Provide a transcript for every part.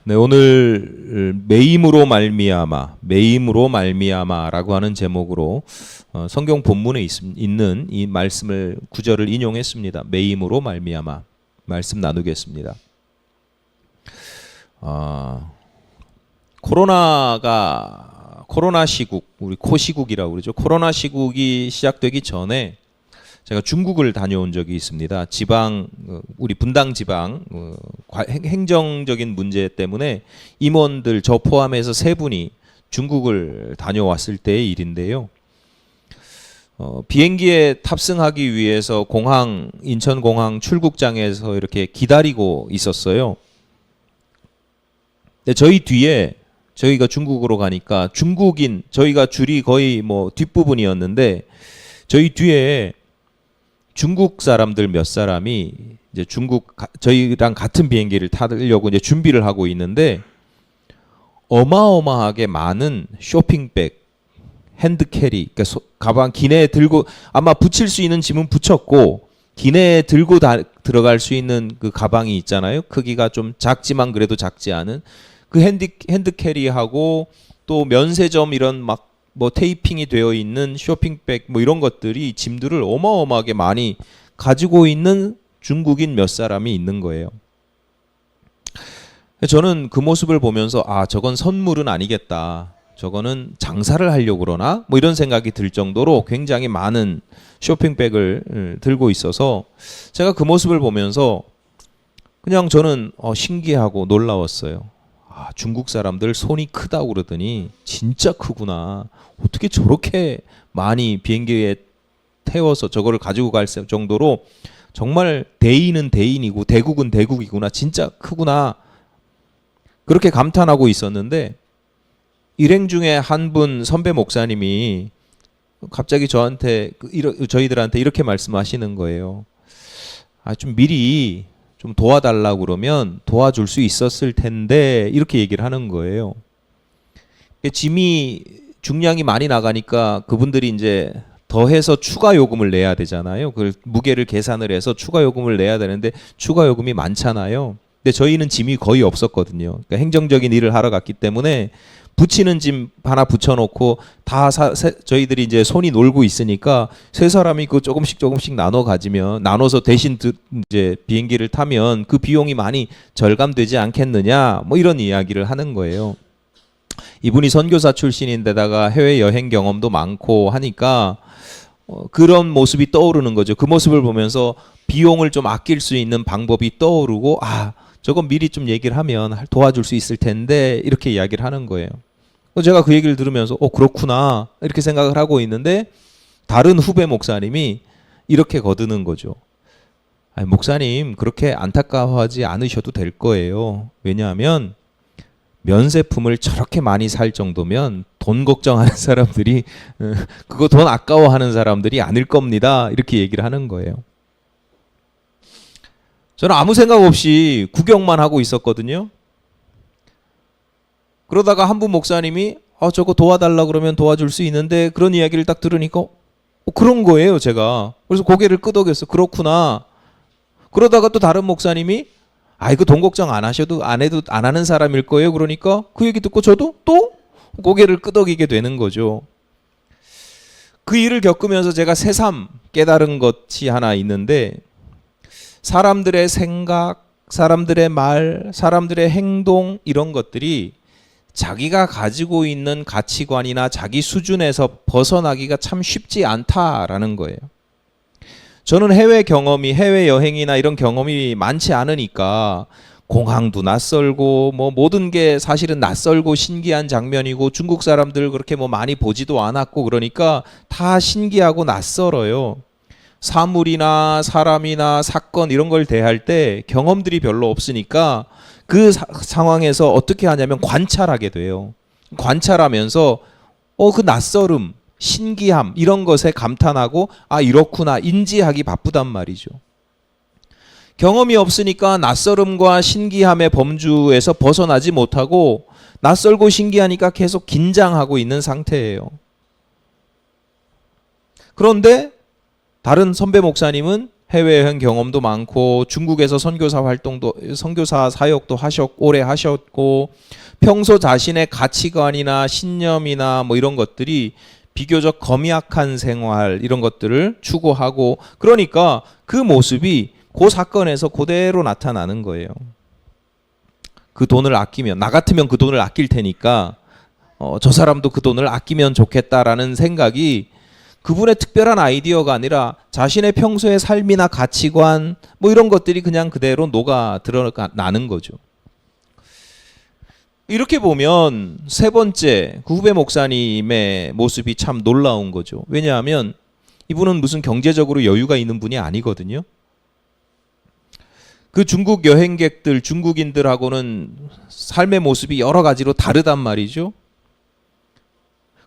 네, 오늘 매임으로 말미암아라고 하는 제목으로 성경 본문에 있는 이 말씀을 구절을 인용했습니다. 매임으로 말미암아 말씀 나누겠습니다. 코로나 시국, 우리 코시국이라고 그러죠. 코로나 시국이 시작되기 전에 제가 중국을 다녀온 적이 있습니다. 우리 분당 지방 행정적인 문제 때문에 임원들 저 포함해서 3분이 중국을 다녀왔을 때의 일인데요. 비행기에 탑승하기 위해서 인천공항 출국장에서 이렇게 기다리고 있었어요. 근데 저희 뒤에 저희가 중국으로 가니까 중국인, 저희가 줄이 거의 뒷부분이었는데 저희 뒤에 중국 사람들 몇 사람이 이제 저희랑 같은 비행기를 타려고 이제 준비를 하고 있는데 어마어마하게 많은 쇼핑백, 핸드캐리, 그러니까 가방 기내에 들고 아마 붙일 수 있는 짐은 붙였고 기내에 들고 들어갈 수 있는 그 가방이 있잖아요. 크기가 좀 작지만 그래도 작지 않은 그 핸드캐리하고 또 면세점 이런 테이핑이 되어 있는 쇼핑백 이런 것들이 짐들을 어마어마하게 많이 가지고 있는 중국인 몇 사람이 있는 거예요. 저는 그 모습을 보면서 저건 선물은 아니겠다. 저거는 장사를 하려고 그러나? 이런 생각이 들 정도로 굉장히 많은 쇼핑백을 들고 있어서 제가 그 모습을 보면서 그냥 저는 신기하고 놀라웠어요. 중국 사람들 손이 크다고 그러더니 진짜 크구나. 어떻게 저렇게 많이 비행기에 태워서 저거를 가지고 갈 정도로 정말 대인은 대인이고 대국은 대국이구나. 진짜 크구나. 그렇게 감탄하고 있었는데 일행 중에 한 분 선배 목사님이 갑자기 저희들한테 이렇게 말씀하시는 거예요. 좀 미리 좀 도와달라고 그러면 도와줄 수 있었을 텐데 이렇게 얘기를 하는 거예요. 짐이 중량이 많이 나가니까 그분들이 이제 더해서 추가 요금을 내야 되잖아요. 그 무게를 계산을 해서 추가 요금을 내야 되는데 추가 요금이 많잖아요. 근데 저희는 짐이 거의 없었거든요. 그러니까 행정적인 일을 하러 갔기 때문에 붙이는 짐 하나 붙여놓고 저희들이 이제 손이 놀고 있으니까 3사람이 그 조금씩 나눠서 대신 이제 비행기를 타면 그 비용이 많이 절감되지 않겠느냐 이런 이야기를 하는 거예요. 이분이 선교사 출신인데다가 해외 여행 경험도 많고 하니까 그런 모습이 떠오르는 거죠. 그 모습을 보면서 비용을 좀 아낄 수 있는 방법이 떠오르고 저건 미리 좀 얘기를 하면 도와줄 수 있을 텐데 이렇게 이야기를 하는 거예요. 제가 그 얘기를 들으면서 그렇구나 이렇게 생각을 하고 있는데 다른 후배 목사님이 이렇게 거드는 거죠. 목사님 그렇게 안타까워하지 않으셔도 될 거예요. 왜냐하면 면세품을 저렇게 많이 살 정도면 돈 걱정하는 사람들이 그거 돈 아까워하는 사람들이 아닐 겁니다. 이렇게 얘기를 하는 거예요. 저는 아무 생각 없이 구경만 하고 있었거든요. 그러다가 한 분 목사님이 저거 도와달라 그러면 도와줄 수 있는데 그런 이야기를 딱 들으니까 그런 거예요 제가. 그래서 고개를 끄덕였어. 그렇구나. 그러다가 또 다른 목사님이 이거 돈 걱정 안 하는 사람일 거예요. 그러니까 그 얘기 듣고 저도 또 고개를 끄덕이게 되는 거죠. 그 일을 겪으면서 제가 새삼 깨달은 것이 하나 있는데 사람들의 생각, 사람들의 말, 사람들의 행동 이런 것들이 자기가 가지고 있는 가치관이나 자기 수준에서 벗어나기가 참 쉽지 않다라는 거예요. 저는 해외 여행이나 이런 경험이 많지 않으니까 공항도 낯설고 모든 게 사실은 낯설고 신기한 장면이고 중국 사람들 그렇게 많이 보지도 않았고 그러니까 다 신기하고 낯설어요. 사물이나 사람이나 사건 이런 걸 대할 때 경험들이 별로 없으니까 그 상황에서 어떻게 하냐면 관찰하게 돼요. 관찰하면서 그 낯설음, 신기함 이런 것에 감탄하고 이렇구나 인지하기 바쁘단 말이죠. 경험이 없으니까 낯설음과 신기함의 범주에서 벗어나지 못하고 낯설고 신기하니까 계속 긴장하고 있는 상태예요. 그런데 다른 선배 목사님은 해외여행 경험도 많고 중국에서 선교사 사역도 오래 하셨고 평소 자신의 가치관이나 신념이나 뭐 이런 것들이 비교적 검약한 생활 이런 것들을 추구하고 그러니까 그 모습이 그 사건에서 그대로 나타나는 거예요. 그 돈을 아끼면 나 같으면 그 돈을 아낄 테니까 저 사람도 그 돈을 아끼면 좋겠다라는 생각이 그분의 특별한 아이디어가 아니라 자신의 평소의 삶이나 가치관 뭐 이런 것들이 그냥 그대로 녹아 드러나는 거죠. 이렇게 보면 세 번째 그 후배 목사님의 모습이 참 놀라운 거죠. 왜냐하면 이분은 무슨 경제적으로 여유가 있는 분이 아니거든요. 그 중국 여행객들, 중국인들하고는 삶의 모습이 여러 가지로 다르단 말이죠.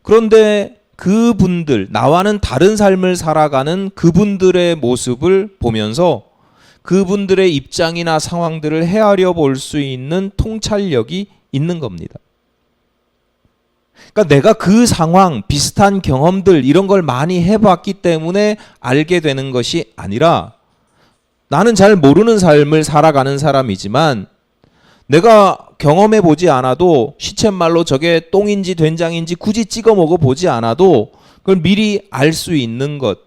그런데 그분들, 나와는 다른 삶을 살아가는 그분들의 모습을 보면서 그분들의 입장이나 상황들을 헤아려 볼 수 있는 통찰력이 있는 겁니다. 그러니까 내가 그 상황, 비슷한 경험들 이런 걸 많이 해봤기 때문에 알게 되는 것이 아니라 나는 잘 모르는 삶을 살아가는 사람이지만 내가 경험해 보지 않아도 시쳇말로 저게 똥인지 된장인지 굳이 찍어 먹어 보지 않아도 그걸 미리 알 수 있는 것.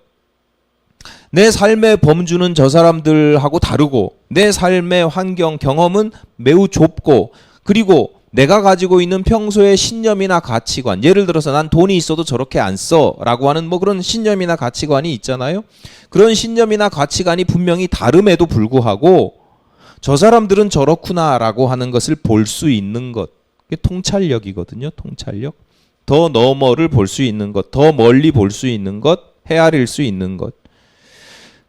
내 삶의 범주는 저 사람들하고 다르고 내 삶의 환경, 경험은 매우 좁고 그리고 내가 가지고 있는 평소의 신념이나 가치관, 예를 들어서 난 돈이 있어도 저렇게 안 써 라고 하는 뭐 그런 신념이나 가치관이 있잖아요. 그런 신념이나 가치관이 분명히 다름에도 불구하고 저 사람들은 저렇구나 라고 하는 것을 볼 수 있는 것, 그게 통찰력이거든요. 통찰력. 더 너머를 볼 수 있는 것, 더 멀리 볼 수 있는 것, 헤아릴 수 있는 것.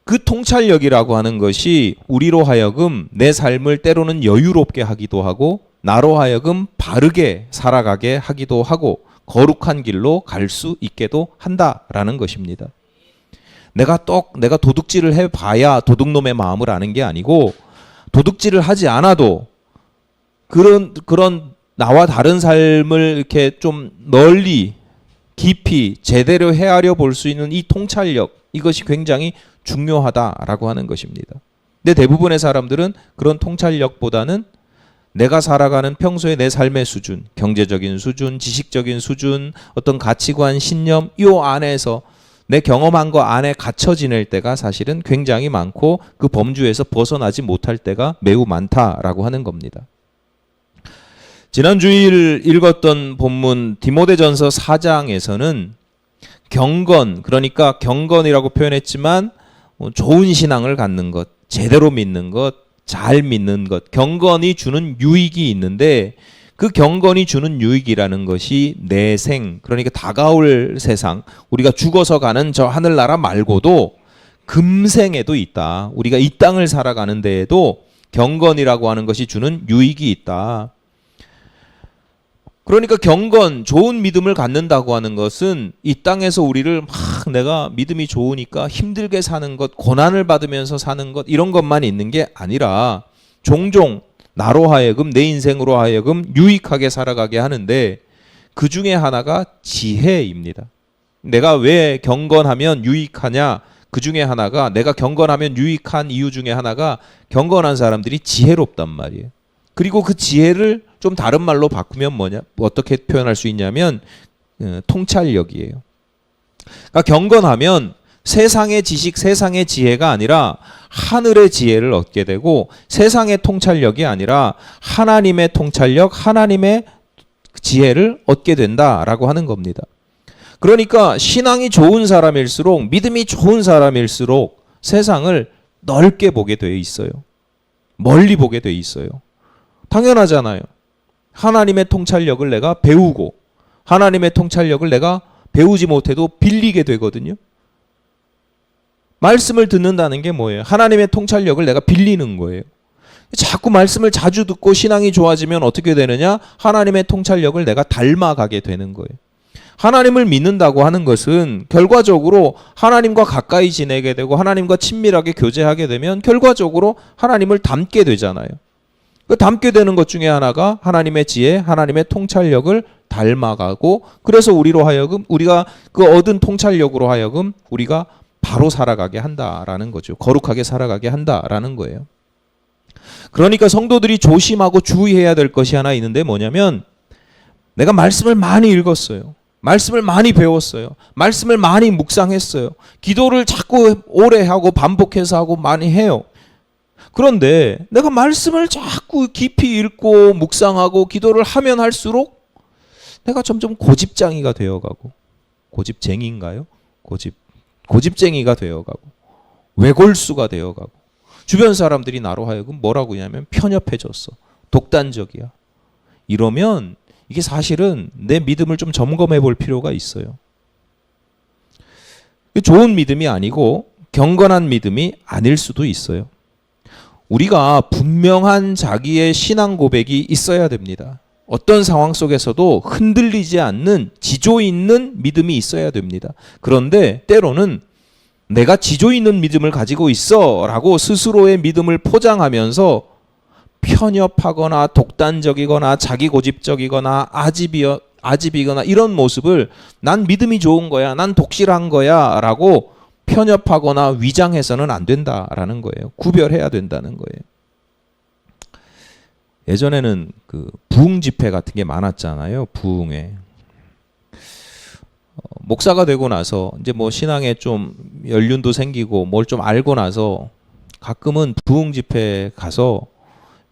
그 통찰력이라고 하는 것이 우리로 하여금 내 삶을 때로는 여유롭게 하기도 하고 나로 하여금 바르게 살아가게 하기도 하고 거룩한 길로 갈 수 있게도 한다라는 것입니다. 내가 도둑질을 해봐야 도둑놈의 마음을 아는 게 아니고 도둑질을 하지 않아도 그런 나와 다른 삶을 이렇게 좀 널리 깊이 제대로 헤아려 볼 수 있는 이 통찰력, 이것이 굉장히 중요하다라고 하는 것입니다. 근데 대부분의 사람들은 그런 통찰력보다는 내가 살아가는 평소의 내 삶의 수준, 경제적인 수준, 지식적인 수준, 어떤 가치관, 신념 이 안에서 내 경험한 거 안에 갇혀 지낼 때가 사실은 굉장히 많고 그 범주에서 벗어나지 못할 때가 매우 많다라고 하는 겁니다. 지난 주일 읽었던 본문 디모데전서 4장에서는 경건, 그러니까 경건이라고 표현했지만 좋은 신앙을 갖는 것, 제대로 믿는 것, 잘 믿는 것, 경건이 주는 유익이 있는데 그 경건이 주는 유익이라는 것이 내생, 그러니까 다가올 세상, 우리가 죽어서 가는 저 하늘나라 말고도 금생에도 있다. 우리가 이 땅을 살아가는 데에도 경건이라고 하는 것이 주는 유익이 있다. 그러니까 경건, 좋은 믿음을 갖는다고 하는 것은 이 땅에서 우리를 막 내가 믿음이 좋으니까 힘들게 사는 것, 고난을 받으면서 사는 것 이런 것만 있는 게 아니라 종종 나로 하여금 내 인생으로 하여금 유익하게 살아가게 하는데 그 중에 하나가 지혜입니다. 내가 왜 경건하면 유익하냐? 그 중에 하나가 내가 경건하면 유익한 이유 중에 하나가 경건한 사람들이 지혜롭단 말이에요. 그리고 그 지혜를 좀 다른 말로 바꾸면 뭐냐? 어떻게 표현할 수 있냐면 통찰력이에요. 그러니까 경건하면 세상의 지식, 세상의 지혜가 아니라 하늘의 지혜를 얻게 되고 세상의 통찰력이 아니라 하나님의 통찰력, 하나님의 지혜를 얻게 된다라고 하는 겁니다. 그러니까 신앙이 좋은 사람일수록, 믿음이 좋은 사람일수록 세상을 넓게 보게 돼 있어요. 멀리 보게 돼 있어요. 당연하잖아요. 하나님의 통찰력을 내가 배우고 하나님의 통찰력을 내가 배우지 못해도 빌리게 되거든요. 말씀을 듣는다는 게 뭐예요? 하나님의 통찰력을 내가 빌리는 거예요. 자꾸 말씀을 자주 듣고 신앙이 좋아지면 어떻게 되느냐? 하나님의 통찰력을 내가 닮아가게 되는 거예요. 하나님을 믿는다고 하는 것은 결과적으로 하나님과 가까이 지내게 되고 하나님과 친밀하게 교제하게 되면 결과적으로 하나님을 닮게 되잖아요. 그 닮게 되는 것 중에 하나가 하나님의 지혜, 하나님의 통찰력을 닮아가고, 그래서 우리로 하여금, 우리가 그 얻은 통찰력으로 하여금 우리가 바로 살아가게 한다라는 거죠. 거룩하게 살아가게 한다라는 거예요. 그러니까 성도들이 조심하고 주의해야 될 것이 하나 있는데 뭐냐면, 내가 말씀을 많이 읽었어요. 말씀을 많이 배웠어요. 말씀을 많이 묵상했어요. 기도를 자꾸 오래 하고 반복해서 하고 많이 해요. 그런데 내가 말씀을 자꾸 깊이 읽고 묵상하고 기도를 하면 할수록 내가 점점 고집장이가 되어가고, 고집쟁이인가요? 고집쟁이가 되어가고, 외골수가 되어가고, 주변 사람들이 나로 하여금 뭐라고 하냐면 편협해졌어, 독단적이야. 이러면 이게 사실은 내 믿음을 좀 점검해 볼 필요가 있어요. 좋은 믿음이 아니고 경건한 믿음이 아닐 수도 있어요. 우리가 분명한 자기의 신앙 고백이 있어야 됩니다. 어떤 상황 속에서도 흔들리지 않는 지조 있는 믿음이 있어야 됩니다. 그런데 때로는 내가 지조 있는 믿음을 가지고 있어 라고 스스로의 믿음을 포장하면서 편협하거나 독단적이거나 자기고집적이거나 아집이거나 이런 모습을, 난 믿음이 좋은 거야, 난 독실한 거야 라고 편협하거나 위장해서는 안 된다라는 거예요. 구별해야 된다는 거예요. 예전에는 그 부흥 집회 같은 게 많았잖아요. 부흥회. 목사가 되고 나서 이제 뭐 신앙에 좀 연륜도 생기고 뭘 좀 알고 나서 가끔은 부흥 집회 가서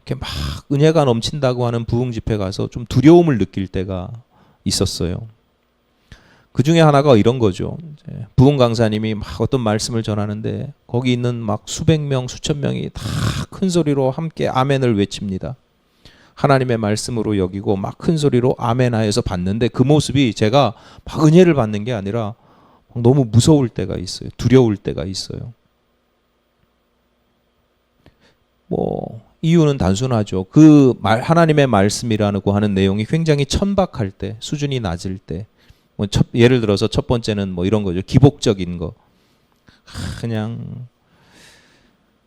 이렇게 막 은혜가 넘친다고 하는 부흥 집회 가서 좀 두려움을 느낄 때가 있었어요. 그 중에 하나가 이런 거죠. 부흥 강사님이 막 어떤 말씀을 전하는데 거기 있는 막 수백 명, 수천 명이 다 큰 소리로 함께 아멘을 외칩니다. 하나님의 말씀으로 여기고 막 큰 소리로 아멘 하여서 받는데, 그 모습이 제가 막 은혜를 받는 게 아니라 너무 무서울 때가 있어요. 두려울 때가 있어요. 뭐 이유는 단순하죠. 그 하나님의 말씀이라고 하는 내용이 굉장히 천박할 때, 수준이 낮을 때, 뭐 예를 들어서 첫 번째는 뭐 이런 거죠. 기복적인 거. 그냥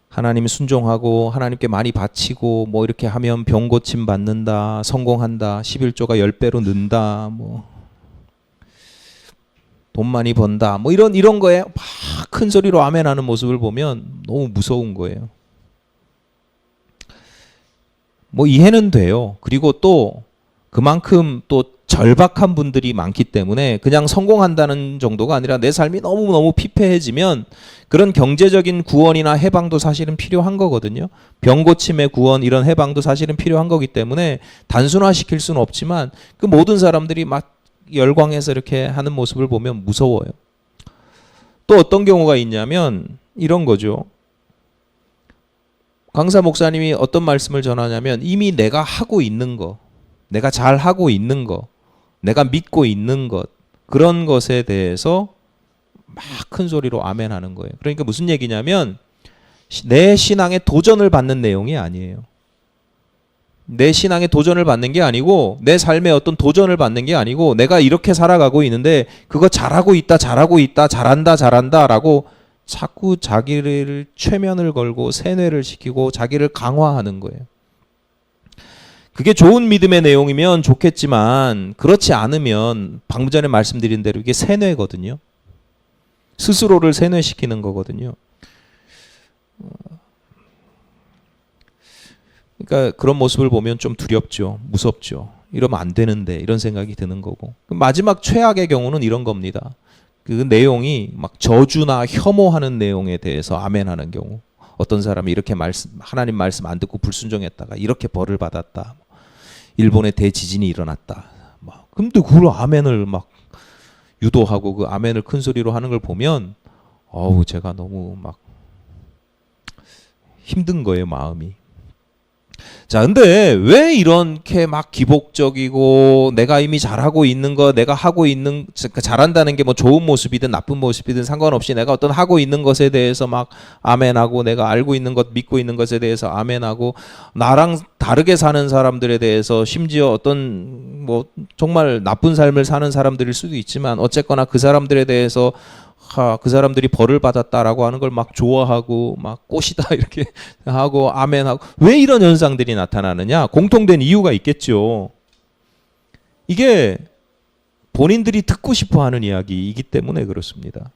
하나님 순종하고 하나님께 많이 바치고 뭐 이렇게 하면 병 고침 받는다, 성공한다, 11조가 10배로 는다, 뭐 돈 많이 번다, 뭐 이런 거에 막 큰 소리로 아멘하는 모습을 보면 너무 무서운 거예요. 뭐 이해는 돼요. 그리고 또 그만큼 또 절박한 분들이 많기 때문에 그냥 성공한다는 정도가 아니라 내 삶이 너무너무 피폐해지면 그런 경제적인 구원이나 해방도 사실은 필요한 거거든요. 병 고침의 구원, 이런 해방도 사실은 필요한 거기 때문에 단순화시킬 수는 없지만 그 모든 사람들이 막 열광해서 이렇게 하는 모습을 보면 무서워요. 또 어떤 경우가 있냐면 이런 거죠. 강사 목사님이 어떤 말씀을 전하냐면, 이미 내가 하고 있는 거, 내가 잘 하고 있는 거, 내가 믿고 있는 것, 그런 것에 대해서 막 큰 소리로 아멘 하는 거예요. 그러니까 무슨 얘기냐면 내 신앙에 도전을 받는 내용이 아니에요. 내 신앙에 도전을 받는 게 아니고, 내 삶에 어떤 도전을 받는 게 아니고, 내가 이렇게 살아가고 있는데 그거 잘하고 있다, 잘한다 라고 자꾸 자기를 최면을 걸고 세뇌를 시키고 자기를 강화하는 거예요. 그게 좋은 믿음의 내용이면 좋겠지만 그렇지 않으면 방금 전에 말씀드린 대로 이게 세뇌거든요. 스스로를 세뇌시키는 거거든요. 그러니까 그런 모습을 보면 좀 두렵죠. 무섭죠. 이러면 안 되는데, 이런 생각이 드는 거고. 마지막 최악의 경우는 이런 겁니다. 그 내용이 막 저주나 혐오하는 내용에 대해서 아멘하는 경우. 어떤 사람이 이렇게 하나님 말씀 안 듣고 불순종했다가 이렇게 벌을 받았다. 일본에 대지진이 일어났다. 막 근데 그걸 아멘을 막 유도하고 그 아멘을 큰 소리로 하는 걸 보면 제가 너무 막 힘든 거예요, 마음이. 자, 근데 왜 이렇게 막 기복적이고 내가 이미 잘하고 있는 거, 내가 하고 있는, 잘한다는 게 뭐 좋은 모습이든 나쁜 모습이든 상관없이 내가 어떤 하고 있는 것에 대해서 막 아멘하고, 내가 알고 있는 것, 믿고 있는 것에 대해서 아멘하고, 나랑 다르게 사는 사람들에 대해서, 심지어 어떤 뭐 정말 나쁜 삶을 사는 사람들일 수도 있지만 어쨌거나 그 사람들에 대해서 그 사람들이 벌을 받았다라고 하는 걸 막 좋아하고 막 꽃이다 이렇게 하고 아멘하고. 왜 이런 현상들이 나타나느냐? 공통된 이유가 있겠죠. 이게 본인들이 듣고 싶어 하는 이야기이기 때문에 그렇습니다.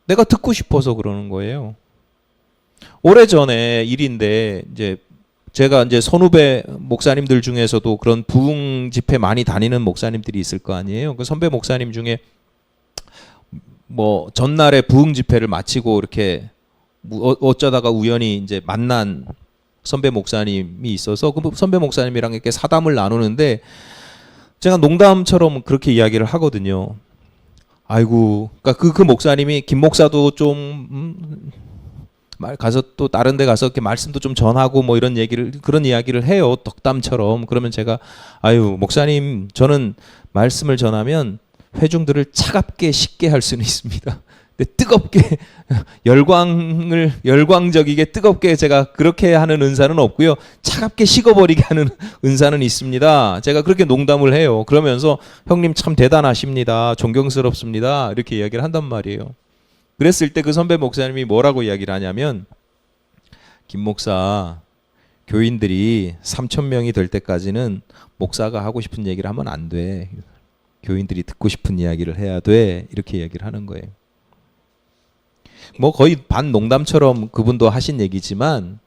내가 듣고 싶어서 그러는 거예요. 오래전에 일인데 이제 제가 이제 선후배 목사님들 중에서도 그런 부흥 집회 많이 다니는 목사님들이 있을 거 아니에요. 그 선배 목사님 중에 뭐 전날에 부흥 집회를 마치고 이렇게 어쩌다가 우연히 이제 만난 선배 목사님이 있어서 그 선배 목사님이랑 이렇게 사담을 나누는데 제가 농담처럼 그렇게 이야기를 하거든요. 아이고, 그러니까 그 목사님이 김 목사도 좀 가서 또 다른 데 가서 이렇게 말씀도 좀 전하고 뭐 이런 얘기를 그런 이야기를 해요. 덕담처럼. 그러면 제가 아유, 목사님 저는 말씀을 전하면 회중들을 차갑게 식게 할 수는 있습니다. 근데 뜨겁게 열광적이게 뜨겁게 제가 그렇게 하는 은사는 없고요. 차갑게 식어버리게 하는 은사는 있습니다. 제가 그렇게 농담을 해요. 그러면서 형님 참 대단하십니다. 존경스럽습니다. 이렇게 이야기를 한단 말이에요. 그랬을 때 그 선배 목사님이 뭐라고 이야기를 하냐면 김 목사 교인들이 3,000명이 될 때까지는 목사가 하고 싶은 얘기를 하면 안 돼. 교인들이 듣고 싶은 이야기를 해야 돼. 이렇게 이야기를 하는 거예요. 뭐 거의 반 농담처럼 그분도 하신 얘기지만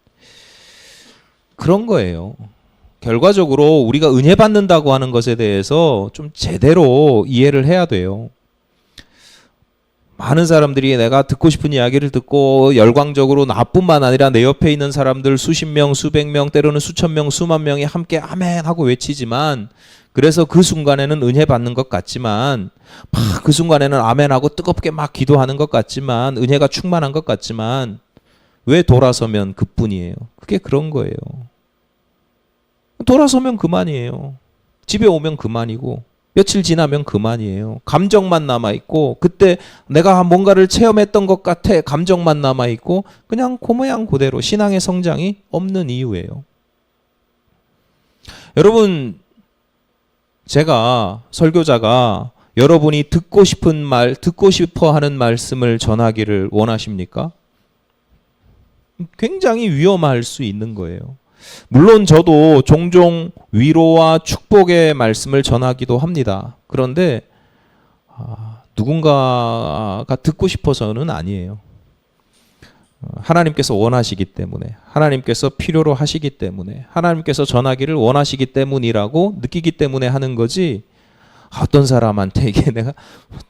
그런 거예요. 결과적으로 우리가 은혜 받는다고 하는 것에 대해서 좀 제대로 이해를 해야 돼요. 많은 사람들이 내가 듣고 싶은 이야기를 듣고 열광적으로 나뿐만 아니라 내 옆에 있는 사람들 수십 명, 수백 명, 때로는 수천 명, 수만 명이 함께 아멘 하고 외치지만 그래서 그 순간에는 은혜 받는 것 같지만 막 그 순간에는 아멘 하고 뜨겁게 막 기도하는 것 같지만 은혜가 충만한 것 같지만 왜 돌아서면 그뿐이에요. 그게 그런 거예요. 돌아서면 그만이에요. 집에 오면 그만이고 며칠 지나면 그만이에요. 감정만 남아있고 그때 내가 뭔가를 체험했던 것 같아 감정만 남아있고 그냥 그 모양 그대로 신앙의 성장이 없는 이유예요. 여러분, 제가 설교자가 여러분이 듣고 싶은 말, 듣고 싶어 하는 말씀을 전하기를 원하십니까? 굉장히 위험할 수 있는 거예요. 물론 저도 종종 위로와 축복의 말씀을 전하기도 합니다. 그런데 누군가가 듣고 싶어서는 아니에요. 하나님께서 원하시기 때문에, 하나님께서 필요로 하시기 때문에, 하나님께서 전하기를 원하시기 때문이라고 느끼기 때문에 하는 거지. 어떤 사람한테 이게 내가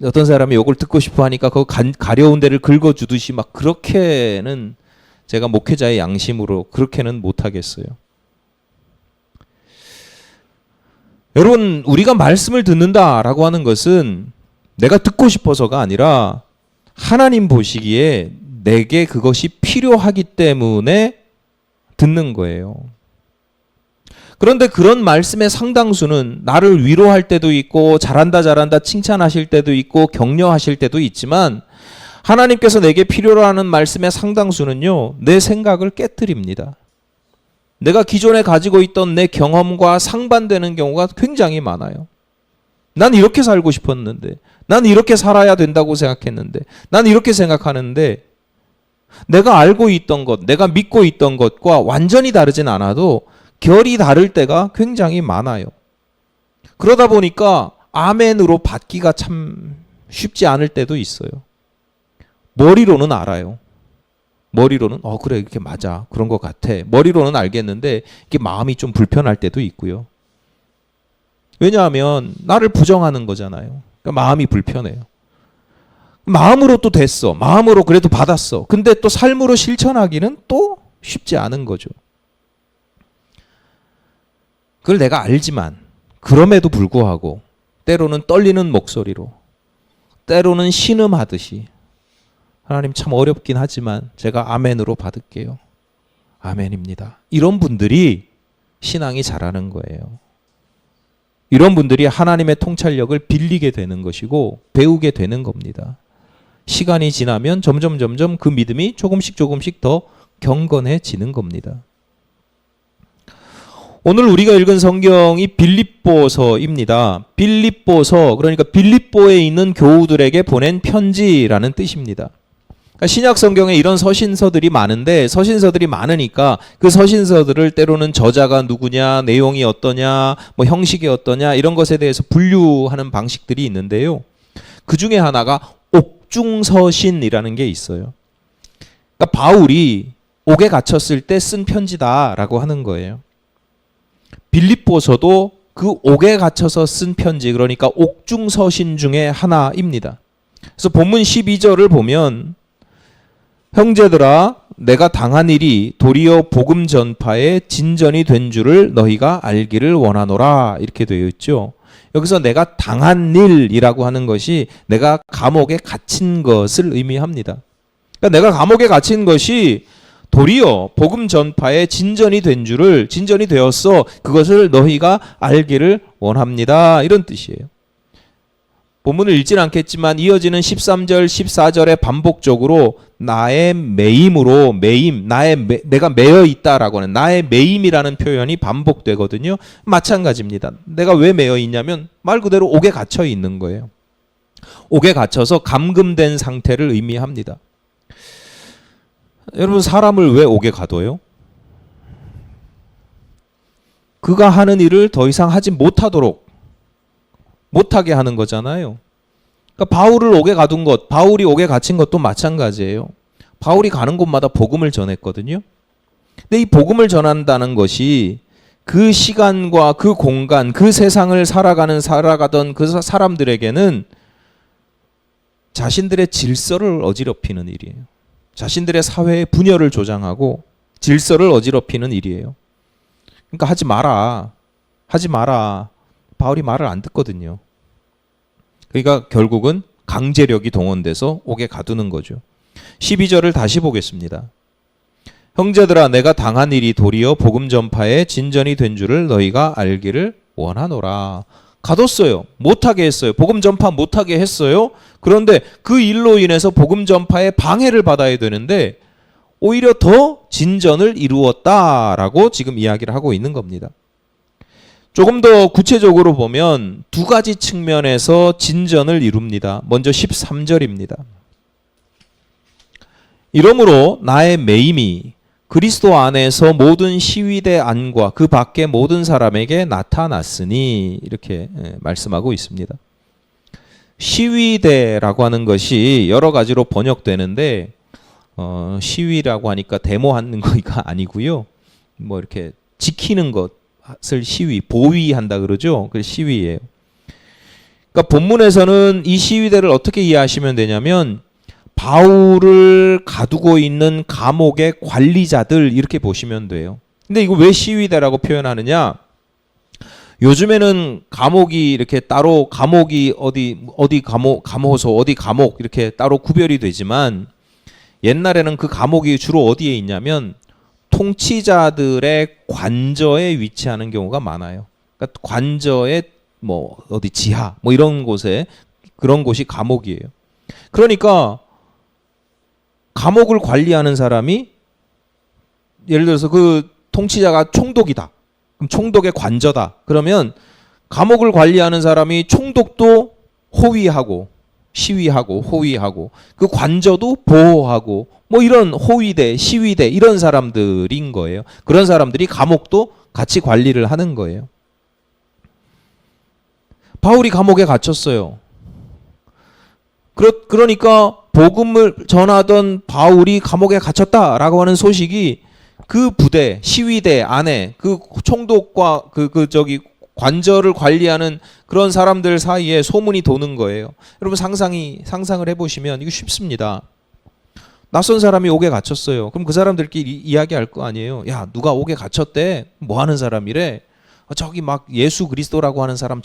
어떤 사람이 이걸 듣고 싶어 하니까 그 가려운 데를 긁어주듯이 막 그렇게는 제가 목회자의 양심으로 그렇게는 못하겠어요. 여러분, 우리가 말씀을 듣는다라고 하는 것은 내가 듣고 싶어서가 아니라 하나님 보시기에 내게 그것이 필요하기 때문에 듣는 거예요. 그런데 그런 말씀의 상당수는 나를 위로할 때도 있고 잘한다 잘한다 칭찬하실 때도 있고 격려하실 때도 있지만 하나님께서 내게 필요로 하는 말씀의 상당수는요, 내 생각을 깨뜨립니다. 내가 기존에 가지고 있던 내 경험과 상반되는 경우가 굉장히 많아요. 난 이렇게 살고 싶었는데, 난 이렇게 살아야 된다고 생각했는데, 난 이렇게 생각하는데 내가 알고 있던 것, 내가 믿고 있던 것과 완전히 다르진 않아도 결이 다를 때가 굉장히 많아요. 그러다 보니까 아멘으로 받기가 참 쉽지 않을 때도 있어요. 머리로는 알아요. 머리로는 그래 이렇게 맞아 그런 것 같아. 머리로는 알겠는데 이게 마음이 좀 불편할 때도 있고요. 왜냐하면 나를 부정하는 거잖아요. 그러니까 마음이 불편해요. 마음으로 또 됐어. 마음으로 그래도 받았어. 근데 또 삶으로 실천하기는 또 쉽지 않은 거죠. 그걸 내가 알지만 그럼에도 불구하고 때로는 떨리는 목소리로 때로는 신음하듯이 하나님 참 어렵긴 하지만 제가 아멘으로 받을게요. 아멘입니다. 이런 분들이 신앙이 자라는 거예요. 이런 분들이 하나님의 통찰력을 빌리게 되는 것이고 배우게 되는 겁니다. 시간이 지나면 점점 그 믿음이 조금씩 더 경건해지는 겁니다. 오늘 우리가 읽은 성경이 빌립보서입니다. 빌립보서, 그러니까 빌립보에 있는 교우들에게 보낸 편지라는 뜻입니다. 그러니까 신약 성경에 이런 서신서들이 많은데, 서신서들이 많으니까 그 서신서들을 때로는 저자가 누구냐, 내용이 어떠냐, 뭐 형식이 어떠냐, 이런 것에 대해서 분류하는 방식들이 있는데요. 그 중에 하나가 옥중서신이라는 게 있어요. 그러니까 바울이 옥에 갇혔을 때 쓴 편지다라고 하는 거예요. 빌립보서도 그 옥에 갇혀서 쓴 편지, 그러니까 옥중서신 중에 하나입니다. 그래서 본문 12절을 보면 형제들아 내가 당한 일이 도리어 복음 전파에 진전이 된 줄을 너희가 알기를 원하노라 이렇게 되어 있죠. 여기서 내가 당한 일이라고 하는 것이 내가 감옥에 갇힌 것을 의미합니다. 그러니까 내가 감옥에 갇힌 것이 도리어 복음 전파에 진전이 되었어. 그것을 너희가 알기를 원합니다. 이런 뜻이에요. 본문을 읽진 않겠지만 이어지는 13절, 14절에 반복적으로 나의 매임으로 내가 매여 있다라고 하는 나의 매임이라는 표현이 반복되거든요. 마찬가지입니다. 내가 왜 매여 있냐면 말 그대로 옥에 갇혀 있는 거예요. 옥에 갇혀서 감금된 상태를 의미합니다. 여러분, 사람을 왜 옥에 가둬요? 그가 하는 일을 더 이상 하지 못하게 하는 거잖아요. 그러니까 바울을 옥에 가둔 것, 바울이 옥에 갇힌 것도 마찬가지예요. 바울이 가는 곳마다 복음을 전했거든요. 근데 이 복음을 전한다는 것이 그 시간과 그 공간, 그 세상을 살아가던 그 사람들에게는 자신들의 질서를 어지럽히는 일이에요. 자신들의 사회의 분열을 조장하고 질서를 어지럽히는 일이에요. 그러니까 하지 마라. 바울이 말을 안 듣거든요. 그러니까 결국은 강제력이 동원돼서 옥에 가두는 거죠. 12절을 다시 보겠습니다. 형제들아 내가 당한 일이 도리어 복음 전파에 진전이 된 줄을 너희가 알기를 원하노라. 가뒀어요. 못하게 했어요. 복음 전파 못하게 했어요. 그런데 그 일로 인해서 복음 전파에 방해를 받아야 되는데 오히려 더 진전을 이루었다라고 지금 이야기를 하고 있는 겁니다. 조금 더 구체적으로 보면 두 가지 측면에서 진전을 이룹니다. 먼저 13절입니다. 이러므로 나의 매임이 그리스도 안에서 모든 시위대 안과 그 밖의 모든 사람에게 나타났으니 이렇게 말씀하고 있습니다. 시위대라고 하는 것이 여러 가지로 번역되는데 시위라고 하니까 데모하는 거가 아니고요. 뭐 이렇게 지키는 것을 시위, 보위한다 그러죠. 그 시위예요. 그러니까 본문에서는 이 시위대를 어떻게 이해하시면 되냐면 바울을 가두고 있는 감옥의 관리자들 이렇게 보시면 돼요. 근데 이거 왜 시위대라고 표현하느냐? 요즘에는 감옥이 이렇게 따로 감옥이 어디 감호소 어디 감옥 이렇게 따로 구별이 되지만 옛날에는 그 감옥이 주로 어디에 있냐면 통치자들의 관저에 위치하는 경우가 많아요. 그러니까 관저의 뭐 어디 지하 뭐 이런 곳에 그런 곳이 감옥이에요. 그러니까 감옥을 관리하는 사람이 예를 들어서 그 통치자가 총독이다. 그럼 총독의 관저다. 그러면 감옥을 관리하는 사람이 총독도 호위하고 시위하고 호위하고 그 관저도 보호하고 뭐 이런 호위대, 시위대 이런 사람들인 거예요. 그런 사람들이 감옥도 같이 관리를 하는 거예요. 바울이 감옥에 갇혔어요. 그러니까 복음을 전하던 바울이 감옥에 갇혔다라고 하는 소식이 그 부대, 시위대 안에 그 총독과 관저를 관리하는 그런 사람들 사이에 소문이 도는 거예요. 여러분 상상을 해보시면 이거 쉽습니다. 낯선 사람이 옥에 갇혔어요. 그럼 그 사람들끼리 이야기할 거 아니에요. 야, 누가 옥에 갇혔대? 뭐 하는 사람이래? 저기 막 예수 그리스도라고 하는 사람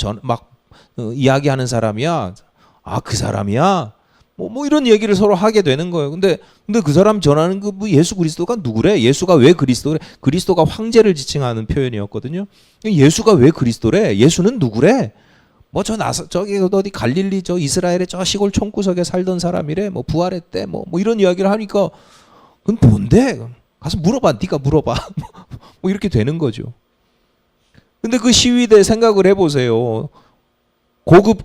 이야기하는 사람이야. 아, 그 사람이야? 뭐 이런 얘기를 서로 하게 되는 거예요. 근데 그 사람 전하는 그 뭐 예수 그리스도가 누구래? 예수가 왜 그리스도래? 그리스도가 황제를 지칭하는 표현이었거든요. 예수가 왜 그리스도래? 예수는 누구래? 뭐 저기 어디 갈릴리 저 이스라엘의 저 시골 총구석에 살던 사람이래. 뭐 부활했대. 뭐 이런 이야기를 하니까 그건 뭔데? 가서 물어봐. 네가 물어봐. 뭐 이렇게 되는 거죠. 근데 그 시위대 생각을 해보세요. 고급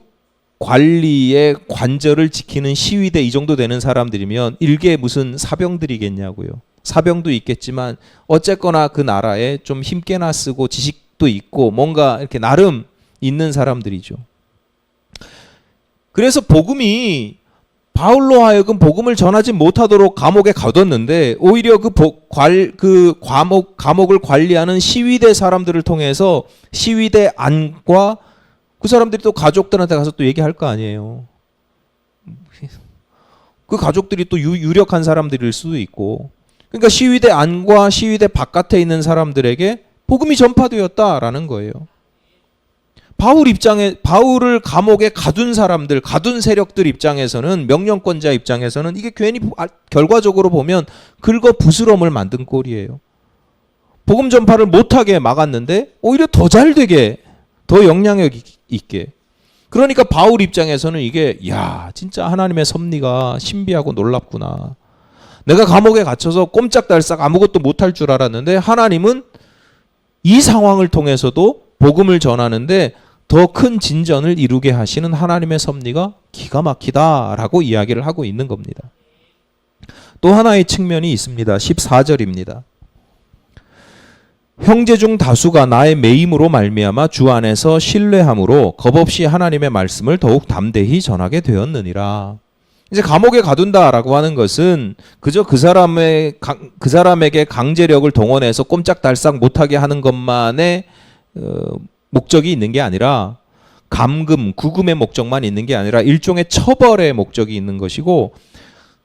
관리의 관절을 지키는 시위대 이 정도 되는 사람들이면 일개 무슨 사병들이겠냐고요. 사병도 있겠지만 어쨌거나 그 나라에 좀 힘께나 쓰고 지식도 있고 뭔가 이렇게 나름 있는 사람들이죠. 그래서 복음이 바울로 하여금 복음을 전하지 못하도록 감옥에 가뒀는데 오히려 감옥을 관리하는 시위대 사람들을 통해서 시위대 안과 그 사람들이 또 가족들한테 가서 또 얘기할 거 아니에요. 그 가족들이 또 유력한 사람들일 수도 있고. 그러니까 시위대 안과 시위대 바깥에 있는 사람들에게 복음이 전파되었다라는 거예요. 바울을 감옥에 가둔 사람들, 가둔 세력들 입장에서는, 명령권자 입장에서는 이게 괜히 결과적으로 보면 긁어 부스럼을 만든 꼴이에요. 복음 전파를 못하게 막았는데 오히려 더 잘 되게, 더 영향력 있게. 그러니까 바울 입장에서는 이게 진짜 하나님의 섭리가 신비하고 놀랍구나. 내가 감옥에 갇혀서 꼼짝달싹 아무것도 못할 줄 알았는데 하나님은 이 상황을 통해서도 복음을 전하는데 더 큰 진전을 이루게 하시는 하나님의 섭리가 기가 막히다라고 이야기를 하고 있는 겁니다. 또 하나의 측면이 있습니다. 14절입니다. 형제 중 다수가 나의 매임으로 말미암아 주 안에서 신뢰함으로 겁없이 하나님의 말씀을 더욱 담대히 전하게 되었느니라. 이제 감옥에 가둔다라고 하는 것은 그저 그 사람에게 강제력을 동원해서 꼼짝달싹 못하게 하는 것만의 목적이 있는 게 아니라 구금의 목적만 있는 게 아니라 일종의 처벌의 목적이 있는 것이고,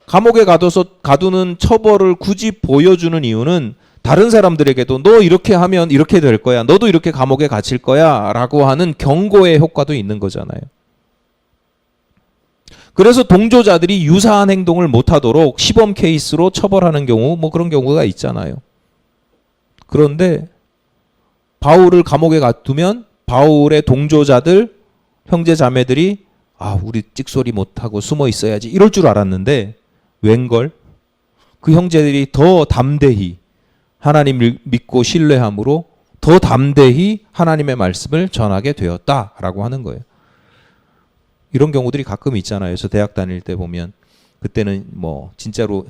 감옥에 가두는 처벌을 굳이 보여주는 이유는 다른 사람들에게도 너 이렇게 하면 이렇게 될 거야, 너도 이렇게 감옥에 갇힐 거야 라고 하는 경고의 효과도 있는 거잖아요. 그래서 동조자들이 유사한 행동을 못하도록 시범 케이스로 처벌하는 경우, 그런 경우가 있잖아요. 그런데 바울을 감옥에 가두면 바울의 동조자들, 형제 자매들이 우리 찍소리 못하고 숨어 있어야지 이럴 줄 알았는데 웬걸? 그 형제들이 더 담대히 하나님을 믿고 신뢰함으로 더 담대히 하나님의 말씀을 전하게 되었다라고 하는 거예요. 이런 경우들이 가끔 있잖아요. 저 대학 다닐 때 보면 그때는 진짜로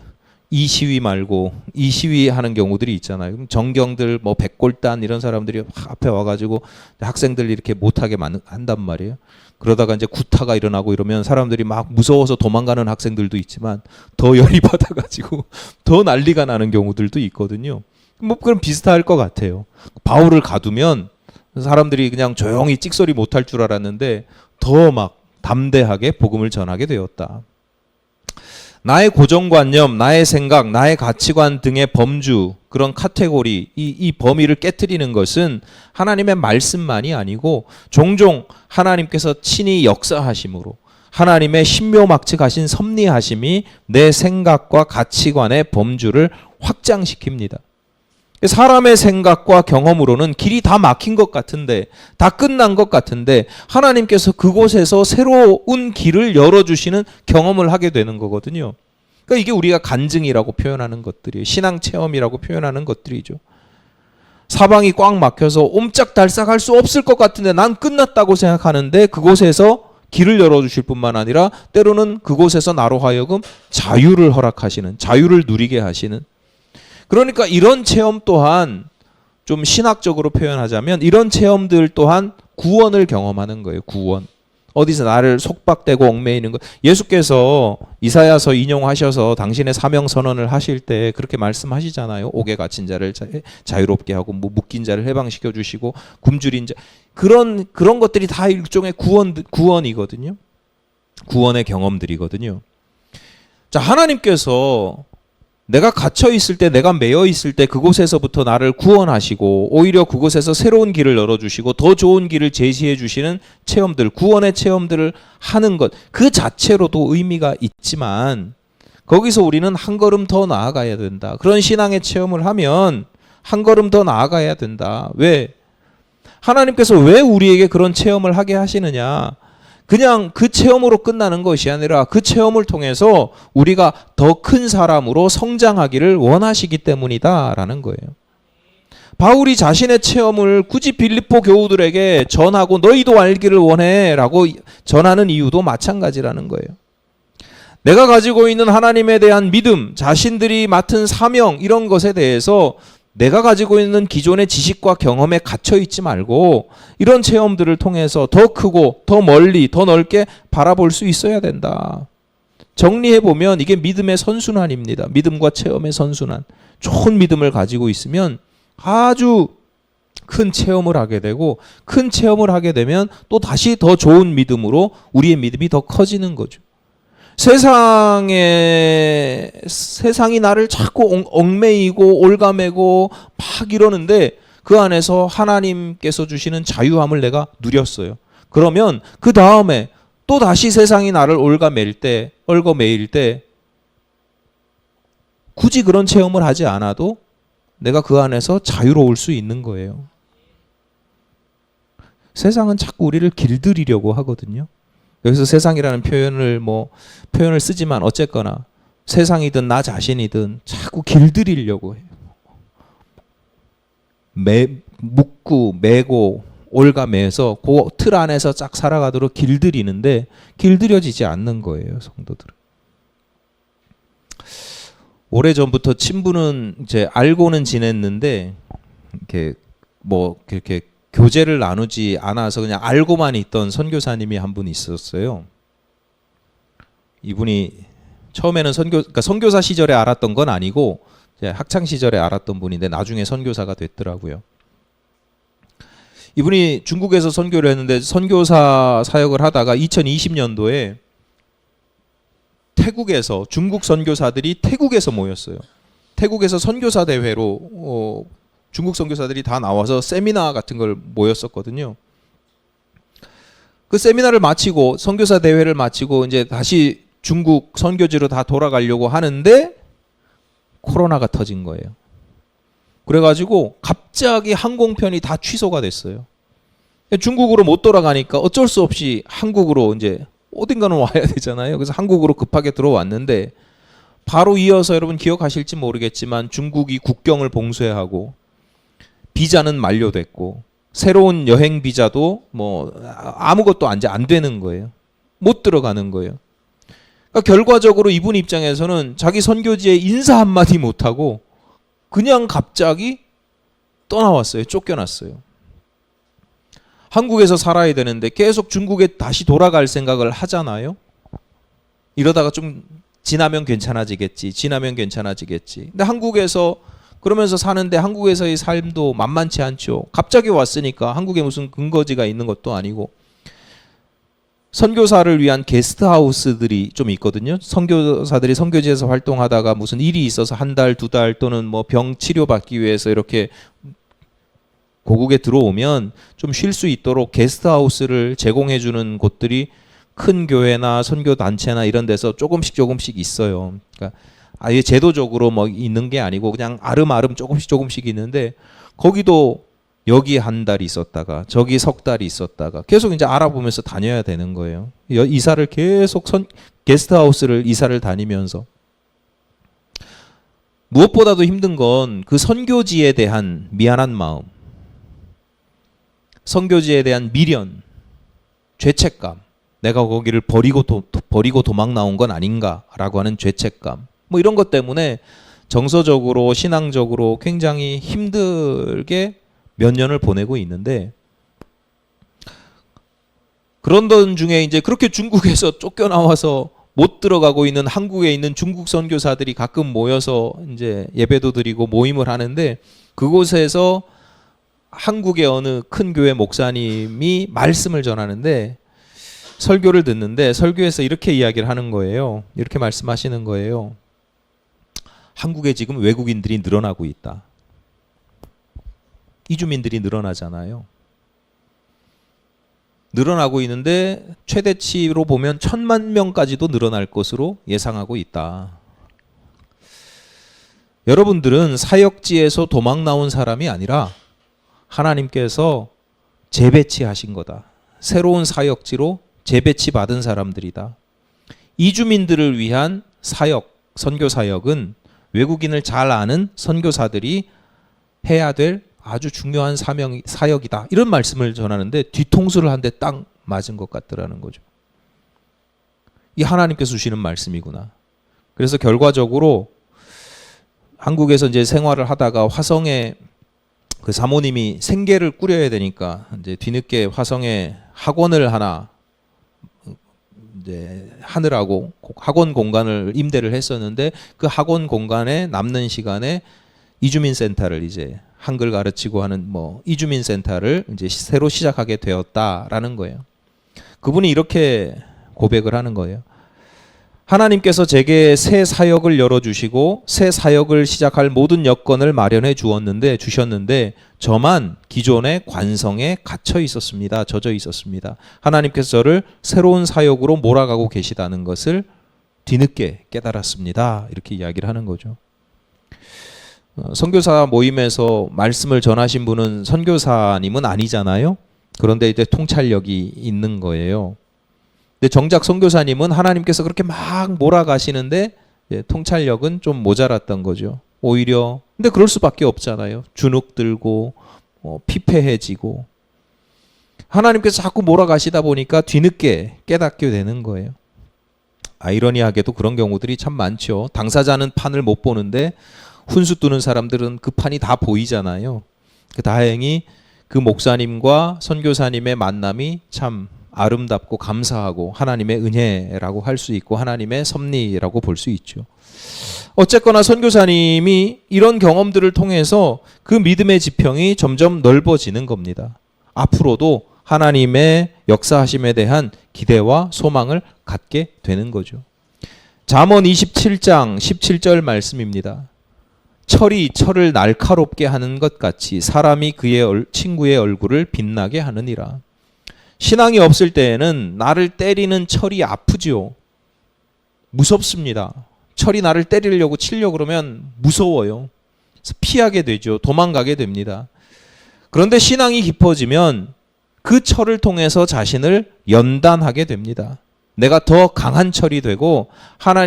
이 시위 말고 이 시위 하는 경우들이 있잖아요. 그럼 정경들 백골단 이런 사람들이 앞에 와가지고 학생들 이렇게 못하게 한단 말이에요. 그러다가 이제 구타가 일어나고 이러면 사람들이 막 무서워서 도망가는 학생들도 있지만 더 열이 받아가지고 더 난리가 나는 경우들도 있거든요. 그럼 비슷할 것 같아요. 바울을 가두면 사람들이 그냥 조용히 찍소리 못할 줄 알았는데 더 막 담대하게 복음을 전하게 되었다. 나의 고정관념, 나의 생각, 나의 가치관 등의 범주, 그런 카테고리, 이 범위를 깨트리는 것은 하나님의 말씀만이 아니고 종종 하나님께서 친히 역사하심으로 하나님의 신묘막측하신 섭리하심이 내 생각과 가치관의 범주를 확장시킵니다. 사람의 생각과 경험으로는 길이 다 막힌 것 같은데, 다 끝난 것 같은데 하나님께서 그곳에서 새로운 길을 열어주시는 경험을 하게 되는 거거든요. 그러니까 이게 우리가 간증이라고 표현하는 것들이에요. 신앙 체험이라고 표현하는 것들이죠. 사방이 꽉 막혀서 옴짝달싹 할 수 없을 것 같은데 난 끝났다고 생각하는데 그곳에서 길을 열어주실 뿐만 아니라 때로는 그곳에서 나로 하여금 자유를 허락하시는, 자유를 누리게 하시는, 그러니까 이런 체험 또한 좀 신학적으로 표현하자면 이런 체험들 또한 구원을 경험하는 거예요. 구원. 어디서 나를 속박되고 얽매이는 것. 예수께서 이사야서 인용하셔서 당신의 사명 선언을 하실 때 그렇게 말씀하시잖아요. 옥에 갇힌 자를 자유롭게 하고 묶인 자를 해방시켜 주시고 굶주린 자. 그런 것들이 다 일종의 구원이거든요. 구원의 경험들이거든요. 자, 하나님께서 내가 갇혀 있을 때, 내가 매여 있을 때 그곳에서부터 나를 구원하시고 오히려 그곳에서 새로운 길을 열어주시고 더 좋은 길을 제시해 주시는 체험들, 구원의 체험들을 하는 것, 그 자체로도 의미가 있지만 거기서 우리는 한 걸음 더 나아가야 된다. 그런 신앙의 체험을 하면 한 걸음 더 나아가야 된다. 왜? 하나님께서 왜 우리에게 그런 체험을 하게 하시느냐? 그냥 그 체험으로 끝나는 것이 아니라 그 체험을 통해서 우리가 더 큰 사람으로 성장하기를 원하시기 때문이다라는 거예요. 바울이 자신의 체험을 굳이 빌립보 교우들에게 전하고 너희도 알기를 원해라고 전하는 이유도 마찬가지라는 거예요. 내가 가지고 있는 하나님에 대한 믿음, 자신들이 맡은 사명 이런 것에 대해서 내가 가지고 있는 기존의 지식과 경험에 갇혀 있지 말고 이런 체험들을 통해서 더 크고 더 멀리 더 넓게 바라볼 수 있어야 된다. 정리해보면 이게 믿음의 선순환입니다. 믿음과 체험의 선순환. 좋은 믿음을 가지고 있으면 아주 큰 체험을 하게 되고 큰 체험을 하게 되면 또 다시 더 좋은 믿음으로 우리의 믿음이 더 커지는 거죠. 세상이 나를 자꾸 얽매이고 올가매고 막 이러는데 그 안에서 하나님께서 주시는 자유함을 내가 누렸어요. 그러면 그 다음에 또 다시 세상이 나를 얽어매일 때 굳이 그런 체험을 하지 않아도 내가 그 안에서 자유로울 수 있는 거예요. 세상은 자꾸 우리를 길들이려고 하거든요. 여기서 세상이라는 표현을 쓰지만 어쨌거나 세상이든 나 자신이든 자꾸 길들이려고 해요. 묶고 매고 올가매서 그 틀 안에서 쫙 살아가도록 길들이는데 길들여지지 않는 거예요, 성도들은. 오래전부터 친분은 이제 알고는 지냈는데 이렇게 교제를 나누지 않아서 그냥 알고만 있던 선교사님이 한 분 있었어요. 이분이 처음에는 그러니까 선교사 시절에 알았던 건 아니고 학창 시절에 알았던 분인데 나중에 선교사가 됐더라고요. 이분이 중국에서 선교를 했는데 선교사 사역을 하다가 2020년도에 태국에서 중국 선교사들이 태국에서 모였어요. 태국에서 선교사 대회로 중국 선교사들이 다 나와서 세미나 같은 걸 모였었거든요. 그 세미나를 마치고 선교사 대회를 마치고 이제 다시 중국 선교지로 다 돌아가려고 하는데 코로나가 터진 거예요. 그래가지고 갑자기 항공편이 다 취소가 됐어요. 중국으로 못 돌아가니까 어쩔 수 없이 한국으로 이제 어딘가는 와야 되잖아요. 그래서 한국으로 급하게 들어왔는데 바로 이어서 여러분 기억하실지 모르겠지만 중국이 국경을 봉쇄하고 비자는 만료됐고 새로운 여행 비자도 아무것도 안 되는 거예요. 못 들어가는 거예요. 그러니까 결과적으로 이분 입장에서는 자기 선교지에 인사 한마디 못하고 그냥 갑자기 떠나왔어요. 쫓겨났어요. 한국에서 살아야 되는데 계속 중국에 다시 돌아갈 생각을 하잖아요. 이러다가 좀 지나면 괜찮아지겠지. 근데 한국에서 그러면서 사는데 한국에서의 삶도 만만치 않죠. 갑자기 왔으니까 한국에 무슨 근거지가 있는 것도 아니고 선교사를 위한 게스트하우스들이 좀 있거든요. 선교사들이 선교지에서 활동하다가 무슨 일이 있어서 한 달, 두 달 또는 병 치료받기 위해서 이렇게 고국에 들어오면 좀 쉴 수 있도록 게스트하우스를 제공해 주는 곳들이 큰 교회나 선교단체나 이런 데서 조금씩 있어요. 그러니까 아예 제도적으로 있는 게 아니고 그냥 아름아름 조금씩 있는데 거기도 여기 한 달 있었다가 저기 석 달이 있었다가 계속 이제 알아보면서 다녀야 되는 거예요. 이사를 계속 게스트하우스를 이사를 다니면서 무엇보다도 힘든 건 그 선교지에 대한 미안한 마음, 선교지에 대한 미련, 죄책감, 내가 거기를 버리고 도망 나온 건 아닌가라고 하는 죄책감, 이런 것 때문에 정서적으로 신앙적으로 굉장히 힘들게 몇 년을 보내고 있는데 그런 중에 이제 그렇게 중국에서 쫓겨나와서 못 들어가고 있는 한국에 있는 중국 선교사들이 가끔 모여서 이제 예배도 드리고 모임을 하는데 그곳에서 한국의 어느 큰 교회 목사님이 말씀을 전하는데 설교를 듣는데 설교에서 이렇게 이야기를 하는 거예요. 이렇게 말씀하시는 거예요. 한국에 지금 외국인들이 늘어나고 있다. 이주민들이 늘어나잖아요. 늘어나고 있는데 최대치로 보면 1,000만 명까지도 늘어날 것으로 예상하고 있다. 여러분들은 사역지에서 도망 나온 사람이 아니라 하나님께서 재배치하신 거다. 새로운 사역지로 재배치 받은 사람들이다. 이주민들을 위한 사역, 선교 사역은 외국인을 잘 아는 선교사들이 해야 될 아주 중요한 사역이다. 이런 말씀을 전하는데 뒤통수를 한 대 딱 맞은 것 같더라는 거죠. 이 하나님께서 주시는 말씀이구나. 그래서 결과적으로 한국에서 이제 생활을 하다가 화성에 그 사모님이 생계를 꾸려야 되니까 이제 뒤늦게 화성에 학원을 하나 이제 하느라고 학원 공간을 임대를 했었는데 그 학원 공간에 남는 시간에 이주민 센터를 이제 한글 가르치고 하는 뭐 이주민 센터를 이제 새로 시작하게 되었다라는 거예요. 그분이 이렇게 고백을 하는 거예요. 하나님께서 제게 새 사역을 열어주시고 새 사역을 시작할 모든 여건을 마련해 주셨는데 저만 기존의 관성에 갇혀 있었습니다. 젖어 있었습니다. 하나님께서 저를 새로운 사역으로 몰아가고 계시다는 것을 뒤늦게 깨달았습니다. 이렇게 이야기를 하는 거죠. 선교사 모임에서 말씀을 전하신 분은 선교사님은 아니잖아요. 그런데 이제 통찰력이 있는 거예요. 근데 정작 선교사님은 하나님께서 그렇게 막 몰아가시는데 통찰력은 좀 모자랐던 거죠. 오히려 근데 그럴 수밖에 없잖아요. 주눅 들고 피폐해지고 하나님께서 자꾸 몰아가시다 보니까 뒤늦게 깨닫게 되는 거예요. 아이러니하게도 그런 경우들이 참 많죠. 당사자는 판을 못 보는데 훈수 두는 사람들은 그 판이 다 보이잖아요. 다행히 그 목사님과 선교사님의 만남이 참 아름답고 감사하고 하나님의 은혜라고 할 수 있고 하나님의 섭리라고 볼 수 있죠. 어쨌거나 선교사님이 이런 경험들을 통해서 그 믿음의 지평이 점점 넓어지는 겁니다. 앞으로도 하나님의 역사하심에 대한 기대와 소망을 갖게 되는 거죠. 잠언 27장 17절 말씀입니다. 철이 철을 날카롭게 하는 것 같이 사람이 그의 친구의 얼굴을 빛나게 하느니라. 신앙이 없을 때에는 나를 때리는 철이 아프지요. 무섭습니다. 철이 나를 때리려고 치려고 그러면 무서워요. 그래서 피하게 되죠. 도망가게 됩니다. 그런데 신앙이 깊어지면 그 철을 통해서 자신을 연단하게 됩니다. 내가 더 강한 철이 되고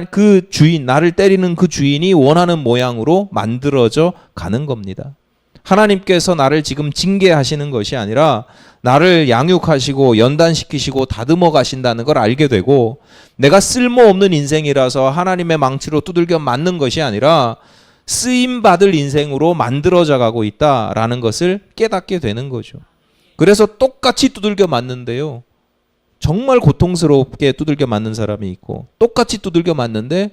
그 주인, 나를 때리는 그 주인이 원하는 모양으로 만들어져 가는 겁니다. 하나님께서 나를 지금 징계하시는 것이 아니라 나를 양육하시고 연단시키시고 다듬어 가신다는 걸 알게 되고 내가 쓸모없는 인생이라서 하나님의 망치로 두들겨 맞는 것이 아니라 쓰임받을 인생으로 만들어져 가고 있다라는 것을 깨닫게 되는 거죠. 그래서 똑같이 두들겨 맞는데요. 정말 고통스럽게 두들겨 맞는 사람이 있고 똑같이 두들겨 맞는데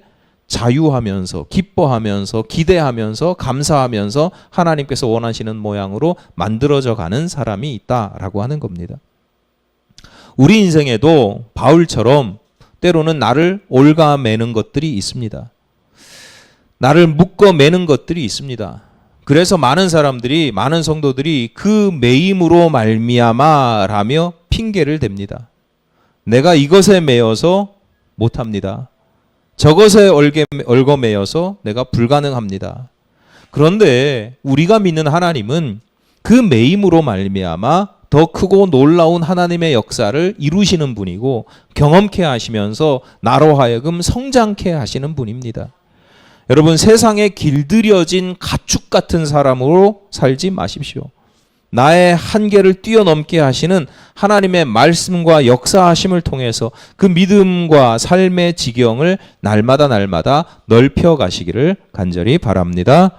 자유하면서 기뻐하면서 기대하면서 감사하면서 하나님께서 원하시는 모양으로 만들어져 가는 사람이 있다라고 하는 겁니다. 우리 인생에도 바울처럼 때로는 나를 옭아매는 것들이 있습니다. 나를 묶어매는 것들이 있습니다. 그래서 많은 사람들이 많은 성도들이 그 매임으로 말미암아라며 핑계를 댑니다. 내가 이것에 매여서 못합니다. 저것에 얽어매여서 내가 불가능합니다. 그런데 우리가 믿는 하나님은 그 매임으로 말미암아 더 크고 놀라운 하나님의 역사를 이루시는 분이고 경험케 하시면서 나로 하여금 성장케 하시는 분입니다. 여러분 세상에 길들여진 가축 같은 사람으로 살지 마십시오. 나의 한계를 뛰어넘게 하시는 하나님의 말씀과 역사하심을 통해서 그 믿음과 삶의 지경을 날마다 넓혀 가시기를 간절히 바랍니다.